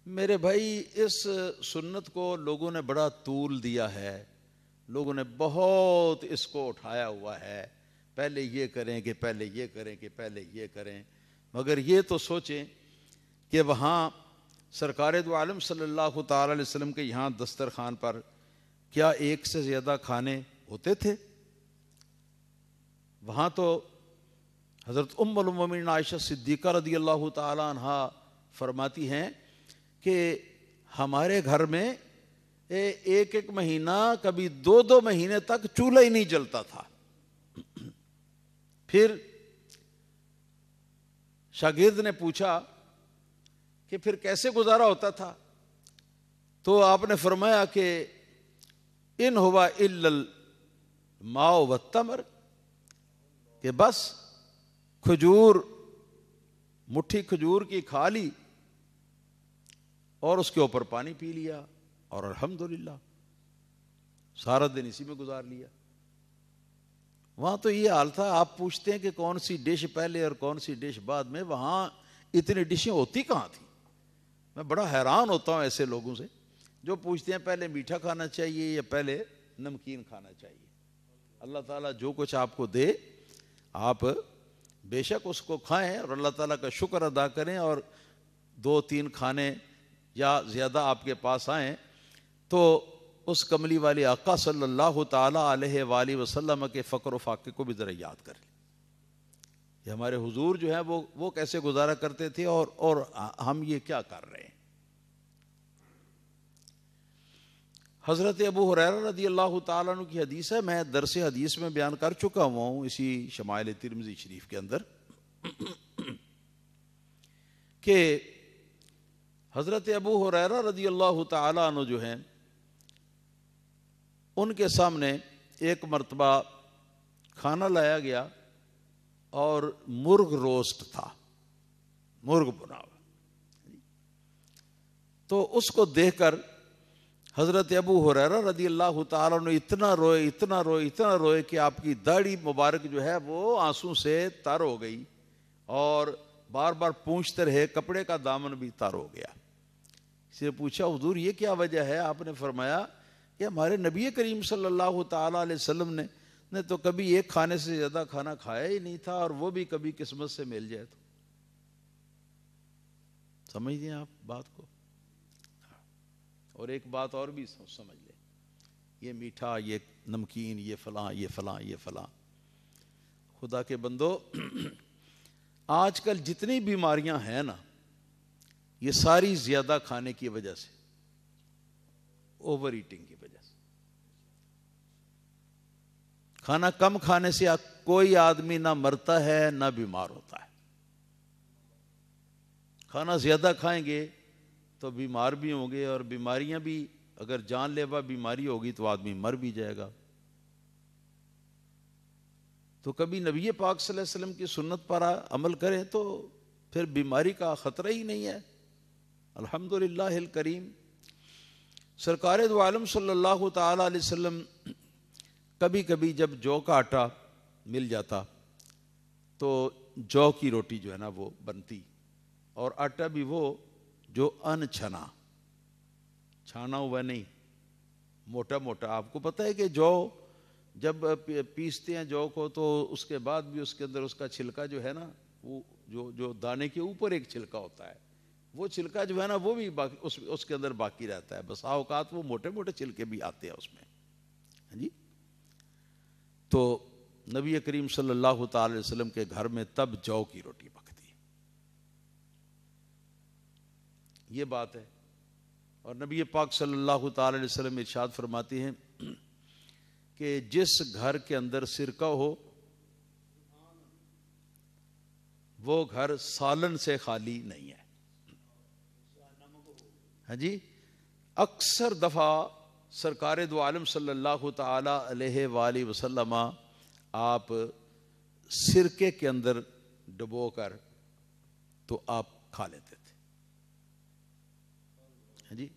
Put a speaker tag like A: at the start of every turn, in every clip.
A: میرے بھائی اس سنت کو لوگوں نے بڑا طول دیا ہے، لوگوں نے بہت اس کو اٹھایا ہوا ہے، پہلے یہ کریں کہ پہلے یہ کریں کہ پہلے یہ کریں، مگر یہ تو سوچیں کہ وہاں سرکار دو عالم صلی اللہ تعالی علیہ وسلم کے یہاں دسترخوان پر کیا ایک سے زیادہ کھانے ہوتے تھے؟ وہاں تو حضرت ام المومنین عائشہ صدیقہ رضی اللہ تعالی عنہا فرماتی ہیں کہ ہمارے گھر میں ایک ایک مہینہ، کبھی دو دو مہینے تک چولہا ہی نہیں جلتا تھا۔ پھر شاگرد نے پوچھا کہ پھر کیسے گزارا ہوتا تھا؟ تو آپ نے فرمایا کہ ان ہوا الا الماء والتمر، کہ بس کھجور، مٹھی کھجور کی کھا لی اور اس کے اوپر پانی پی لیا، اور الحمدللہ سارا دن اسی میں گزار لیا۔ وہاں تو یہ حال تھا، آپ پوچھتے ہیں کہ کون سی ڈش پہلے اور کون سی ڈش بعد میں، وہاں اتنی ڈشیں ہوتی کہاں تھی؟ میں بڑا حیران ہوتا ہوں ایسے لوگوں سے جو پوچھتے ہیں پہلے میٹھا کھانا چاہیے یا پہلے نمکین کھانا چاہیے۔ اللہ تعالیٰ جو کچھ آپ کو دے آپ بے شک اس کو کھائیں اور اللہ تعالیٰ کا شکر ادا کریں، اور دو تین کھانے یا زیادہ آپ کے پاس آئیں تو اس کملی والے آقا صلی اللہ تعالیٰ علیہ وآلہ وسلم کے فقر و فاقے کو بھی ذرا یاد کریں کہ ہمارے حضور جو ہے وہ کیسے گزارا کرتے تھے اور ہم یہ کیا کر رہے ہیں۔ حضرت ابو ہریرہ رضی اللہ تعالیٰ عنہ کی حدیث ہے، میں درس حدیث میں بیان کر چکا ہوں اسی شمائل ترمذی شریف کے اندر، کہ حضرت ابو ہریرہ رضی اللہ تعالیٰ عنہ جو ہیں ان کے سامنے ایک مرتبہ کھانا لایا گیا اور مرغ روسٹ تھا، مرغ بنا ہوا، تو اس کو دیکھ کر حضرت ابو ہریرہ رضی اللہ تعالیٰ عنہ اتنا روئے اتنا روئے اتنا روئے کہ آپ کی داڑھی مبارک جو ہے وہ آنسو سے تر ہو گئی، اور بار بار پوچھتے رہے، کپڑے کا دامن بھی تر ہو گیا۔ اس سے پوچھا حضور یہ کیا وجہ ہے؟ آپ نے فرمایا کہ ہمارے نبی کریم صلی اللہ تعالیٰ علیہ وسلم نے تو کبھی ایک کھانے سے زیادہ کھانا کھایا ہی نہیں تھا، اور وہ بھی کبھی قسمت سے مل جائے تو۔ سمجھ دیں آپ بات کو؟ اور ایک بات اور بھی سمجھ لیں، یہ میٹھا، یہ نمکین، یہ فلاں یہ فلاں یہ فلاں، خدا کے بندو آج کل جتنی بیماریاں ہیں نا، یہ ساری زیادہ کھانے کی وجہ سے، اوور ایٹنگ کی وجہ سے۔ کھانا کم کھانے سے کوئی آدمی نہ مرتا ہے نہ بیمار ہوتا ہے، کھانا زیادہ کھائیں گے تو بیمار بھی ہوں گے، اور بیماریاں بھی، اگر جان لیوا بیماری ہوگی تو آدمی مر بھی جائے گا۔ تو کبھی نبی پاک صلی اللہ علیہ وسلم کی سنت پر عمل کریں تو پھر بیماری کا خطرہ ہی نہیں ہے۔ الحمدللہ الکریم، سرکار دو عالم صلی اللہ تعالی علیہ وسلم کبھی کبھی جب جو کا آٹا مل جاتا تو جو کی روٹی جو ہے نا وہ بنتی، اور آٹا بھی وہ جو ان چھنا، چھانا ہوا نہیں، موٹا موٹا۔ آپ کو پتہ ہے کہ جو جب پیستے ہیں جو کو تو اس کے بعد بھی اس کے اندر اس کا چھلکا جو ہے نا، وہ جو دانے کے اوپر ایک چھلکا ہوتا ہے، وہ چھلکا جو ہے نا وہ بھی اس کے اندر باقی رہتا ہے، بس اوقات وہ موٹے موٹے چھلکے بھی آتے ہیں اس میں، ہاں جی۔ تو نبی کریم صلی اللہ تعالی علیہ وسلم کے گھر میں تب جو کی روٹی پکتی، یہ بات ہے۔ اور نبی پاک صلی اللہ تعالی علیہ وسلم ارشاد فرماتے ہیں کہ جس گھر کے اندر سرکہ ہو وہ گھر سالن سے خالی نہیں ہے، ہاں جی۔ اکثر دفعہ سرکار دو عالم صلی اللہ تعالی علیہ وآلہ وسلم آپ سرکے کے اندر ڈبو کر تو آپ کھا لیتے تھے، ہاں جی۔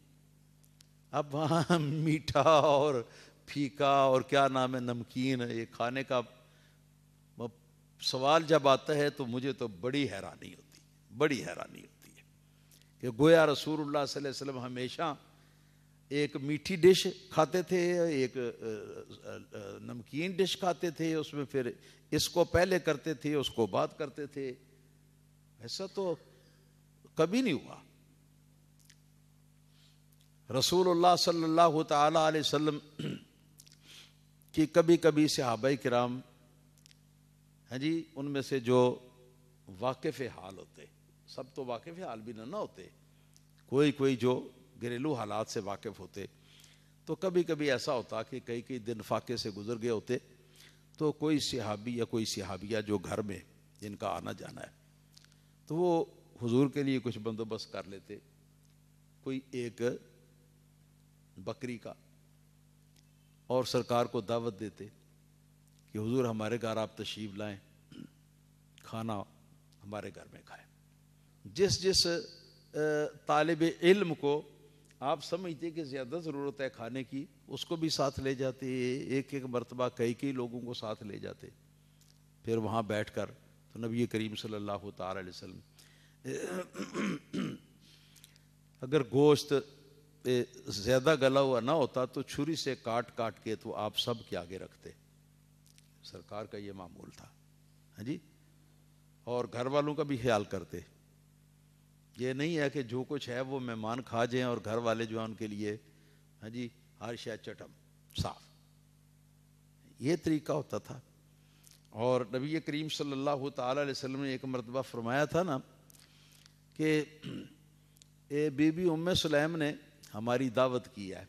A: اب وہاں میٹھا اور پھیکا اور کیا نام ہے نمکین، یہ کھانے کا سوال جب آتا ہے تو مجھے تو بڑی حیرانی ہوتی ہے، بڑی حیرانی ہوتی ہے کہ گویا رسول اللہ صلی اللہ علیہ وسلم ہمیشہ ایک میٹھی ڈش کھاتے تھے، ایک نمکین ڈش کھاتے تھے، اس میں پھر اس کو پہلے کرتے تھے اس کو بعد کرتے تھے. ایسا تو کبھی نہیں ہوا. رسول اللہ صلی اللہ تعالی علیہ وسلم کی کبھی کبھی صحابہ کرام جی ان میں سے جو واقف حال ہوتے، سب تو واقف حال بھی نہ ہوتے، کوئی جو گھریلو حالات سے واقف ہوتے، تو کبھی کبھی ایسا ہوتا کہ کئی دن فاقے سے گزر گئے ہوتے، تو کوئی صحابی یا کوئی صحابیہ جو گھر میں جن کا آنا جانا ہے تو وہ حضور کے لیے کچھ بندوبست کر لیتے، کوئی ایک بکری کا، اور سرکار کو دعوت دیتے کہ حضور ہمارے گھر آپ تشریف لائیں، کھانا ہمارے گھر میں کھائیں. جس طالب علم کو آپ سمجھتے کہ زیادہ ضرورت ہے کھانے کی، اس کو بھی ساتھ لے جاتے، ایک مرتبہ کئی لوگوں کو ساتھ لے جاتے. پھر وہاں بیٹھ کر تو نبی کریم صلی اللہ تعالی علیہ وسلم اگر گوشت زیادہ گلا ہوا نہ ہوتا تو چھری سے کاٹ کے تو آپ سب کے آگے رکھتے. سرکار کا یہ معمول تھا. ہاں جی. اور گھر والوں کا بھی خیال کرتے. یہ نہیں ہے کہ جو کچھ ہے وہ مہمان کھا جائیں اور گھر والے جو ہیں ان کے لیے ہاں جی ہر شے چٹم صاف. یہ طریقہ ہوتا تھا. اور نبی کریم صلی اللہ تعالی علیہ وسلم نے ایک مرتبہ فرمایا تھا نا کہ بی بی ام سلیم نے ہماری دعوت کی ہے،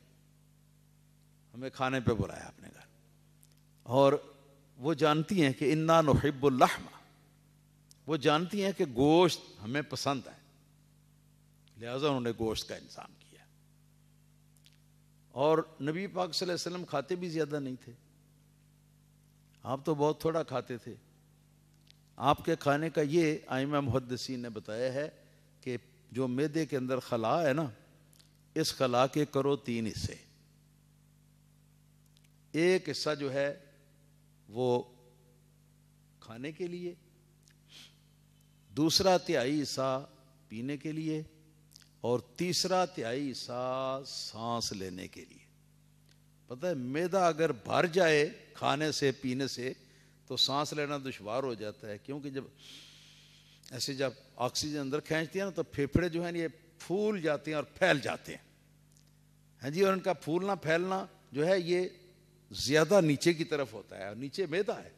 A: ہمیں کھانے پہ بلایا اپنے گھر، اور وہ جانتی ہیں کہ انا نحب اللحم، وہ جانتی ہیں کہ گوشت ہمیں پسند ہے، لہذا انہوں نے گوشت کا انتظام کیا. اور نبی پاک صلی اللہ علیہ وسلم کھاتے بھی زیادہ نہیں تھے، آپ تو بہت تھوڑا کھاتے تھے. آپ کے کھانے کا یہ ائمہ محدثین نے بتایا ہے کہ جو معدے کے اندر خلا ہے نا، اس خلا کے کرو 3 حصے. ایک حصہ جو ہے وہ کھانے کے لیے، دوسرا تہائی حصہ پینے کے لیے، اور تیسرا تہائی حصہ سانس لینے کے لیے. پتہ ہے معدہ اگر بھر جائے کھانے سے پینے سے تو سانس لینا دشوار ہو جاتا ہے، کیونکہ جب آکسیجن اندر کھینچتی ہے نا تو پھیپھڑے جو ہیں یہ پھول جاتے ہیں اور پھیل جاتے ہیں. ہاں جی. اور ان کا پھولنا پھیلنا جو ہے یہ زیادہ نیچے کی طرف ہوتا ہے، اور نیچے معدہ ہے.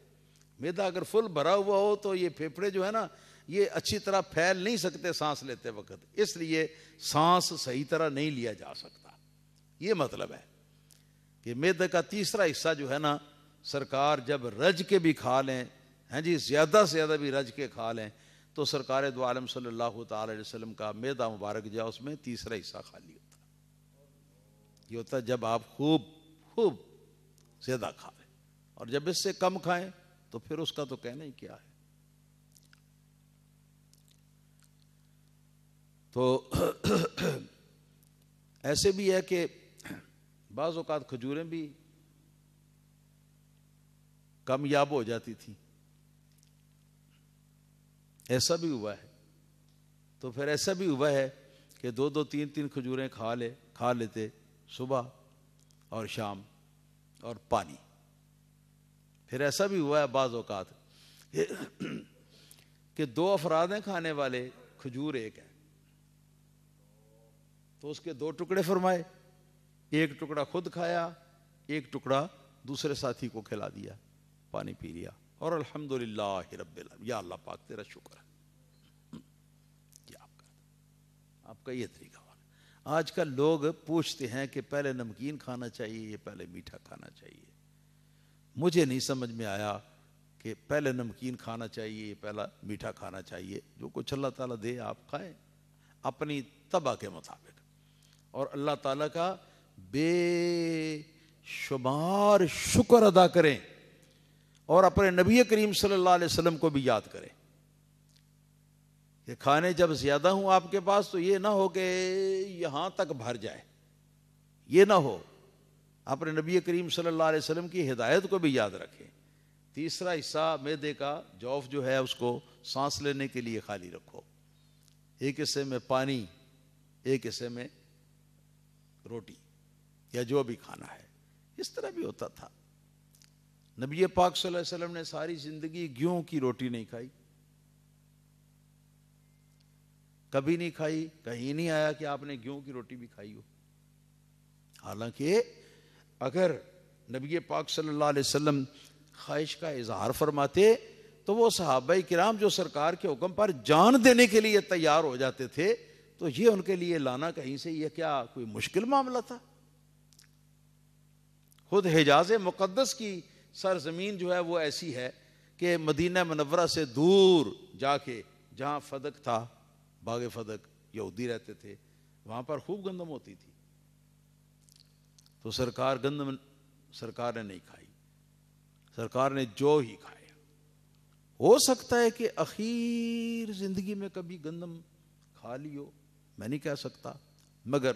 A: معدہ اگر فل بھرا ہوا ہو تو یہ پھیپھڑے جو ہے نا یہ اچھی طرح پھیل نہیں سکتے سانس لیتے وقت، اس لیے سانس صحیح طرح نہیں لیا جا سکتا. یہ مطلب ہے کہ معدے کا تیسرا حصہ جو ہے نا سرکار جب رج کے بھی کھا لیں، ہاں جی زیادہ سے زیادہ بھی رج کے کھا لیں، تو سرکار دو عالم صلی اللہ تعالی علیہ وسلم کا معدہ مبارک جو ہے اس میں تیسرا حصہ خالی ہوتا. یہ ہوتا ہے جب آپ خوب زیادہ کھا لیں، اور جب اس سے کم کھائیں تو پھر اس کا تو کہنا ہی کیا ہے. تو ایسے بھی ہے کہ بعض اوقات کھجوریں بھی کامیاب ہو جاتی تھی، ایسا بھی ہوا ہے. تو پھر ایسا بھی ہوا ہے کہ 2 3 کھجوریں کھا لیتے صبح اور شام اور پانی. پھر ایسا بھی ہوا ہے بعض اوقات کہ 2 افراد ہیں کھانے والے، کھجور ایک ہے، تو اس کے 2 ٹکڑے فرمائے، ایک ٹکڑا خود کھایا، ایک ٹکڑا دوسرے ساتھی کو کھلا دیا، پانی پی لیا، اور الحمدللہ رب العالمین، یا اللہ پاک تیرا شکر ہے. کیا آپ کا یہ طریقہ ہوا. آج کل لوگ پوچھتے ہیں کہ پہلے نمکین کھانا چاہیے یا پہلے میٹھا کھانا چاہیے. مجھے نہیں سمجھ میں آیا کہ پہلے نمکین کھانا چاہیے یا پہلا میٹھا کھانا چاہیے. جو کچھ اللہ تعالیٰ دے آپ کھائیں اپنی طبع کے مطابق، اور اللہ تعالیٰ کا بے شمار شکر ادا کریں، اور اپنے نبی کریم صلی اللہ علیہ وسلم کو بھی یاد کریں کہ کھانے جب زیادہ ہوں آپ کے پاس تو یہ نہ ہو کہ یہاں تک بھر جائے، یہ نہ ہو. اپنے نبی کریم صلی اللہ علیہ وسلم کی ہدایت کو بھی یاد رکھیں. تیسرا حصہ معدے کا جوف جو ہے اس کو سانس لینے کے لیے خالی رکھو. ایک حصے میں پانی ایک حصے میں روٹی یا جو بھی کھانا ہے. اس طرح بھی ہوتا تھا. نبی پاک صلی اللہ علیہ وسلم نے ساری زندگی گیہوں کی روٹی نہیں کھائی, کبھی نہیں کھائی. کہیں نہیں آیا کہ آپ نے گیہوں کی روٹی بھی کھائی ہو. حالانکہ اگر نبی پاک صلی اللہ علیہ وسلم خواہش کا اظہار فرماتے تو وہ صحابہ کرام جو سرکار کے حکم پر جان دینے کے لیے تیار ہو جاتے تھے, تو یہ ان کے لیے لانا کہیں سے یہ کیا کوئی مشکل معاملہ تھا؟ خود حجاز مقدس کی سرزمین جو ہے وہ ایسی ہے کہ مدینہ منورہ سے دور جا کے جہاں فدق تھا, باغ فدق, یہودی رہتے تھے, وہاں پر خوب گندم ہوتی تھی. تو گندم سرکار نے نہیں کھائی, سرکار نے جو ہی کھایا. ہو سکتا ہے کہ اخیر زندگی میں کبھی گندم کھا لی ہو, میں نہیں کہہ سکتا, مگر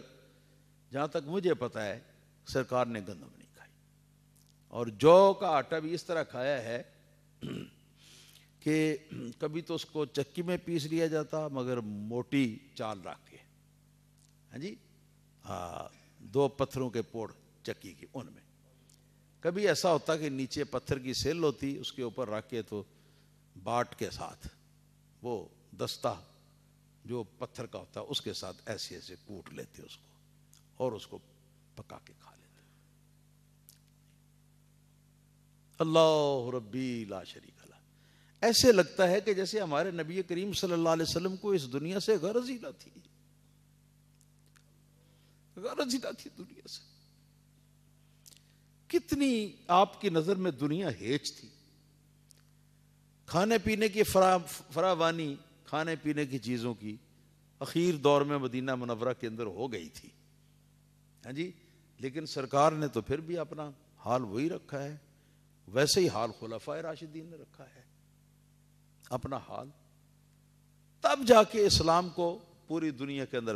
A: جہاں تک مجھے پتا ہے سرکار نے گندم نہیں کھائی. اور جو کا آٹا بھی اس طرح کھایا ہے کہ کبھی تو اس کو چکی میں پیس لیا جاتا, مگر موٹی چال رکھ کے, ہاں جی, ہاں, 2 پتھروں کے پوڑ چکی کی, ان میں کبھی ایسا ہوتا کہ نیچے پتھر کی سیل ہوتی, اس کے اوپر رکھ کے تو باٹ کے ساتھ وہ دستہ جو پتھر کا ہوتا اس کے ساتھ ایسے ایسے کوٹ لیتے اس کو اور اس کو پکا کے کھا لیتے. اللہ ربی لا شریک لا. ایسے لگتا ہے کہ جیسے ہمارے نبی کریم صلی اللہ علیہ وسلم کو اس دنیا سے غرض ہی نہ تھی, غرض ہی نہ تھی دنیا سے. کتنی آپ کی نظر میں دنیا ہیچ تھی, کھانے پینے کی فراوانی, کھانے پینے کی چیزوں کی اخیر دور میں مدینہ منورہ کے اندر ہو گئی تھی, ہاں جی, لیکن سرکار نے تو پھر بھی اپنا حال وہی رکھا ہے, ویسے ہی حال خلفائے راشدین نے رکھا ہے, اپنا حال. تب جا کے اسلام کو پوری دنیا کے اندر